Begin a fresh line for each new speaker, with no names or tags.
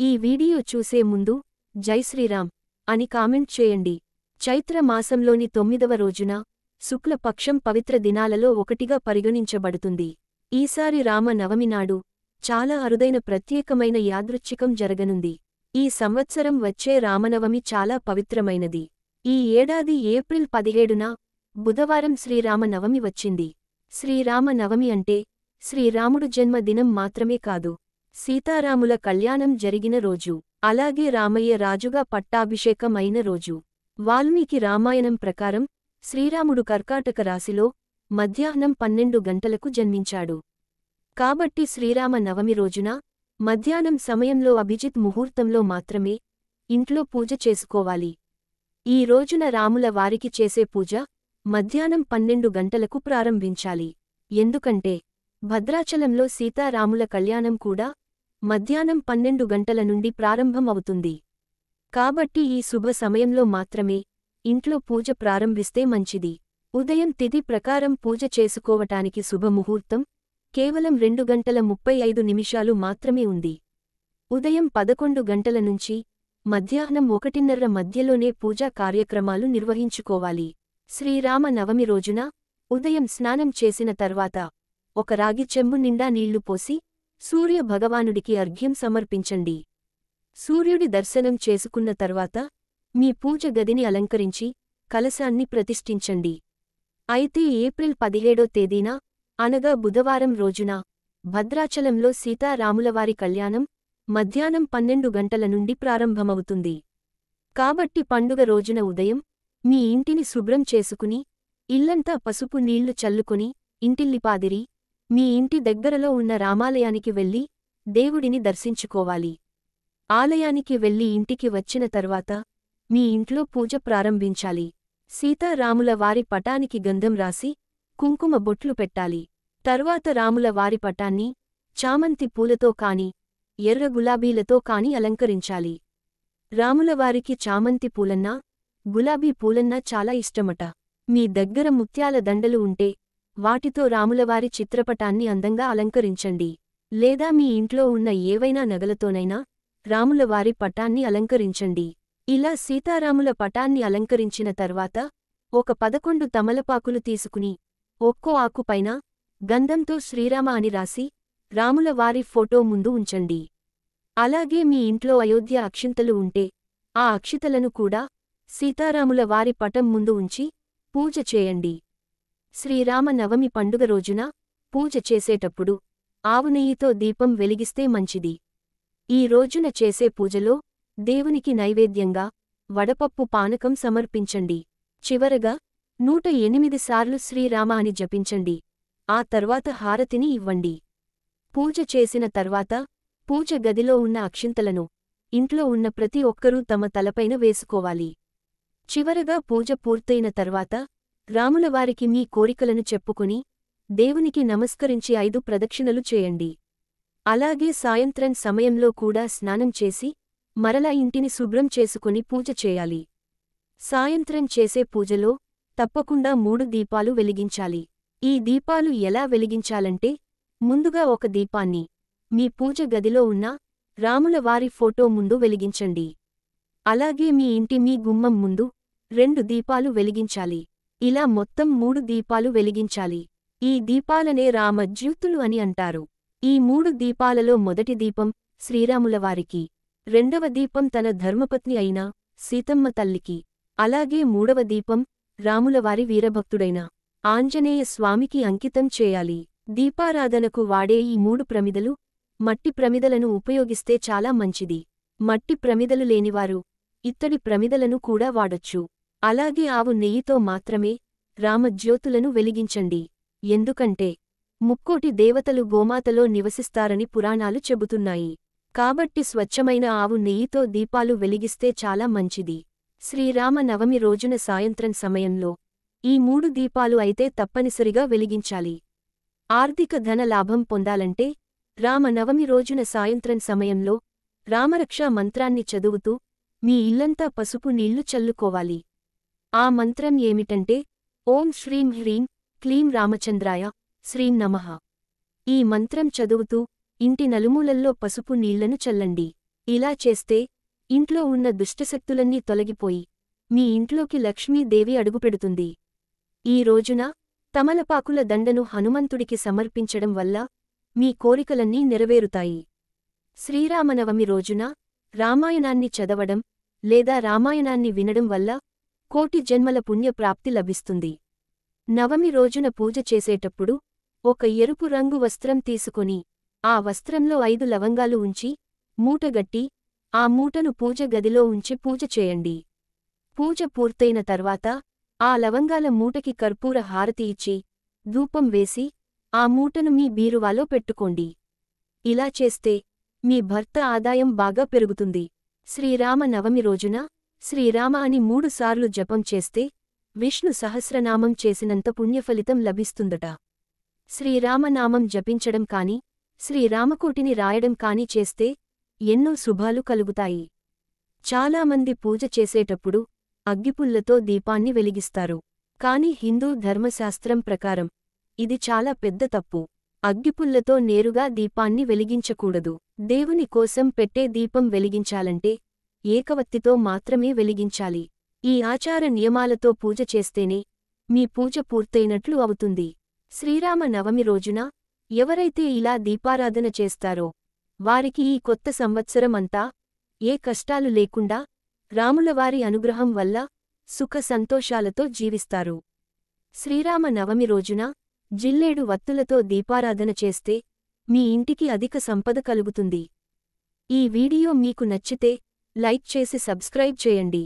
ఈ వీడియో చూసే ముందు జై శ్రీరామ్ అని కామెంట్ చేయండి. చైత్ర మాసంలోని 9వ రోజున శుక్ల పక్షం పవిత్ర దినాలలో ఒకటిగా పరిగణించబడుతుంది. ఈసారి రామ నవమి నాడు చాలా అరుదైన ప్రత్యేకమైన యాదృచ్ఛికం జరగనుంది. ఈ సంవత్సరం వచ్చే రామనవమి చాలా పవిత్రమైనది. ఈ ఏడాది ఏప్రిల్ 17న బుధవారం శ్రీరామ నవమి వచ్చింది. శ్రీరామ నవమి అంటే శ్రీరాముడు జన్మదినం మాత్రమే కాదు, సీతారాముల కళ్యాణం జరిగిన రోజు, అలాగే రామయ్య రాజుగా పట్టాభిషేకం అయిన రోజు. వాల్మీకి రామాయణం ప్రకారం శ్రీరాముడు కర్కాటక రాశిలో మధ్యాహ్నం 12 గంటలకు జన్మించాడు. కాబట్టి శ్రీరామ నవమి రోజున మధ్యాహ్నం సమయంలో అభిజిత్ ముహూర్తంలో మాత్రమే ఇంట్లో పూజ చేసుకోవాలి. ఈ రోజున రాముల వారికి చేసే పూజ మధ్యాహ్నం 12 గంటలకు ప్రారంభించాలి. ఎందుకంటే భద్రాచలంలో సీతారాముల కళ్యాణం కూడా మధ్యాహ్నం 12 గంటల నుండి ప్రారంభం అవుతుంది. కాబట్టి ఈ శుభ సమయంలో మాత్రమే ఇంట్లో పూజ ప్రారంభిస్తే మంచిది. ఉదయం తిథి ప్రకారం పూజ చేసుకోవటానికి శుభముహూర్తం కేవలం 2 గంటల 35 నిమిషాలు మాత్రమే ఉంది. ఉదయం 11 గంటల నుంచి మధ్యాహ్నం 1:30 మధ్యలోనే పూజా కార్యక్రమాలు నిర్వహించుకోవాలి. శ్రీరామ నవమి రోజున ఉదయం స్నానం చేసిన తర్వాత ఒక రాగి చెంబు నిండా నీళ్లు పోసి సూర్య భగవానుడికి అర్ఘ్యం సమర్పించండి. సూర్యుడి దర్శనం చేసుకున్న తర్వాత మీ పూజ గదిని అలంకరించి కలశాన్ని ప్రతిష్ఠించండి. అయితే ఏప్రిల్ 17వ తేదీన అనగా బుధవారం రోజున భద్రాచలంలో సీతారాములవారి కళ్యాణం మధ్యాహ్నం 12 గంటల నుండి ప్రారంభమవుతుంది. కాబట్టి పండుగ రోజున ఉదయం మీ ఇంటిని శుభ్రం చేసుకుని ఇల్లంతా పసుపు నీళ్లు చల్లుకొని ఇంటిల్లిపాదిరి మీ ఇంటి దగ్గరలో ఉన్న రామాలయానికి వెళ్లి దేవుడిని దర్శించుకోవాలి. ఆలయానికి వెళ్లి ఇంటికి వచ్చిన తర్వాత మీ ఇంట్లో పూజ ప్రారంభించాలి. సీతారాముల వారి పటానికి గంధం రాసి కుంకుమ బొట్లు పెట్టాలి. తర్వాత రాముల వారి పటాన్ని చామంతి పూలతో కాని ఎర్ర గులాబీలతో కాని అలంకరించాలి. రాములవారికి చామంతి పూలన్నా గులాబీ పూలన్నా చాలా ఇష్టమట. మీ దగ్గర ముత్యాల దండలు ఉంటే వాటితో రాములవారి చిత్రపటాన్ని అందంగా అలంకరించండి. లేదా మీ ఇంట్లో ఉన్న ఏవైనా నగలతోనైనా రాములవారి పటాన్ని అలంకరించండి. ఇలా సీతారాముల పటాన్ని అలంకరించిన తర్వాత ఒక 11 తమలపాకులు తీసుకుని ఒక్కో ఆకుపైన గంధంతో శ్రీరామ అని రాసి రాములవారి ఫోటో ముందు ఉంచండి. అలాగే మీ ఇంట్లో అయోధ్య అక్షింతలు ఉంటే ఆ అక్షితలను కూడా సీతారాముల వారి పటం ముందు ఉంచి పూజ చేయండి. శ్రీరామ నవమి పండుగ రోజున పూజ చేసేటప్పుడు ఆవు నెయ్యితో దీపం వెలిగిస్తే మంచిది. ఈ రోజున చేసే పూజలో దేవునికి నైవేద్యంగా వడపప్పు పానకం సమర్పించండి. చివరగా 108 సార్లు శ్రీరామ అని జపించండి. ఆ తర్వాత హారతిని ఇవ్వండి. పూజ చేసిన తర్వాత పూజ గదిలో ఉన్న అక్షింతలను ఇంట్లో ఉన్న ప్రతి ఒక్కరూ తమ తలపైన వేసుకోవాలి. చివరగా పూజ పూర్తయిన తర్వాత రాములవారికి మీ కోరికలను చెప్పుకుని దేవునికి నమస్కరించి 5 ప్రదక్షిణలు చేయండి. అలాగే సాయంత్రం సమయంలో కూడా స్నానం చేసి మరలా ఇంటిని శుభ్రం చేసుకుని పూజ చేయాలి. సాయంత్రం చేసే పూజలో తప్పకుండా 3 దీపాలు వెలిగించాలి. ఈ దీపాలు ఎలా వెలిగించాలంటే ముందుగా ఒక దీపాన్ని మీ పూజ గదిలో ఉన్న రాములవారి ఫోటో ముందు వెలిగించండి. అలాగే మీ ఇంటి మీ గుమ్మం ముందు 2 దీపాలు వెలిగించాలి. ఇలా మొత్తం 3 దీపాలు వెలిగించాలి. ఈ దీపాలనే రామజ్యోతులు అని అంటారు. ఈ 3 దీపాలలో మొదటి దీపం శ్రీరాములవారికి, రెండవ దీపం తన ధర్మపత్ని అయిన సీతమ్మ తల్లికి, అలాగే 3వ దీపం రాములవారి వీరభక్తుడైన ఆంజనేయ స్వామికి అంకితం చేయాలి. దీపారాధనకు వాడే ఈ 3 ప్రమిదలు మట్టి ప్రమిదలను ఉపయోగిస్తే చాలా మంచిది. మట్టి ప్రమిదలు లేనివారు ఇత్తడి ప్రమిదలను కూడా వాడొచ్చు. అలాగే ఆవు నెయ్యితో మాత్రమే రామజ్యోతులను వెలిగించండి. ఎందుకంటే 3 దేవతలు గోమాతలో నివసిస్తారని పురాణాలు చెబుతున్నాయి. కాబట్టి స్వచ్ఛమైన ఆవు నెయ్యితో దీపాలు వెలిగిస్తే చాలా మంచిది. శ్రీరామ నవమి రోజున సాయంత్రం సమయంలో ఈ 3 దీపాలు అయితే తప్పనిసరిగా వెలిగించాలి. ఆర్థిక ధన లాభం పొందాలంటే రామనవమి రోజున సాయంత్రం సమయంలో రామరక్షా మంత్రాన్ని చదువుతూ మీ ఇల్లంతా పసుపు నీళ్లు చల్లుకోవాలి. ఆ మంత్రం ఏమిటంటే ఓం శ్రీం హ్రీం క్లీం రామచంద్రాయ శ్రీం నమః. ఈ మంత్రం చదువుతూ ఇంటి నలుమూలల్లో పసుపు నీళ్లను చల్లండి. ఇలా చేస్తే ఇంట్లో ఉన్న దుష్టశక్తులన్నీ తొలగిపోయి మీ ఇంట్లోకి లక్ష్మీదేవి అడుగుపెడుతుంది. ఈ రోజున తమలపాకుల దండను హనుమంతుడికి సమర్పించడం వల్ల మీ కోరికలన్నీ నెరవేరుతాయి. శ్రీరామనవమి రోజున రామాయణాన్ని చదవడం లేదా రామాయణాన్ని వినడం వల్ల కోటి జన్మల పుణ్యప్రాప్తి లభిస్తుంది. నవమి రోజున పూజ చేసేటప్పుడు ఒక ఎరుపు రంగు వస్త్రం తీసుకొని ఆ వస్త్రంలో 5 లవంగాలు ఉంచి మూటగట్టి ఆ మూటను పూజ గదిలో ఉంచి పూజ చేయండి. పూజ పూర్తయిన తర్వాత ఆ లవంగాల మూటకి కర్పూర హారతి ఇచ్చి ధూపం వేసి ఆ మూటను మీ బీరువాలో పెట్టుకోండి. ఇలా చేస్తే మీ భర్త ఆదాయం బాగా పెరుగుతుంది. శ్రీరామ నవమి రోజున శ్రీరామ అని 3 సార్లు జపం చేస్తే విష్ణు సహస్రనామం చేసినంత పుణ్యఫలితం లభిస్తుందట. శ్రీరామనామం జపించడం కాని శ్రీరామకోటిని రాయడం కాని చేస్తే ఎన్నో శుభాలు కలుగుతాయి. చాలామంది పూజ చేసేటప్పుడు అగ్గిపుల్లతో దీపాన్ని వెలిగిస్తారు. కాని హిందూ ధర్మశాస్త్రం ప్రకారం ఇది చాలా పెద్ద తప్పు. అగ్గిపుల్లతో నేరుగా దీపాన్ని వెలిగించకూడదు. దేవుని కోసం పెట్టే దీపం వెలిగించాలంటే ఏకవత్తితో మాత్రమే వెలిగించాలి. ఈ ఆచార నియమాలతో పూజ చేస్తేనే మీ పూజ పూర్తయినట్లు అవుతుంది. శ్రీరామ నవమి రోజున ఎవరైతే ఇలా దీపారాధన చేస్తారో వారికి ఈ కొత్త సంవత్సరం అంతా ఏ కష్టాలు లేకుండా రాములవారి అనుగ్రహం వల్ల సుఖ సంతోషాలతో జీవిస్తారు. శ్రీరామ నవమి రోజున జిల్లేడు వత్తులతో దీపారాధన చేస్తే మీ ఇంటికి అధిక సంపద కలుగుతుంది. ఈ వీడియో మీకు నచ్చితే లైక్ చేసి సబ్స్క్రైబ్ చేయండి.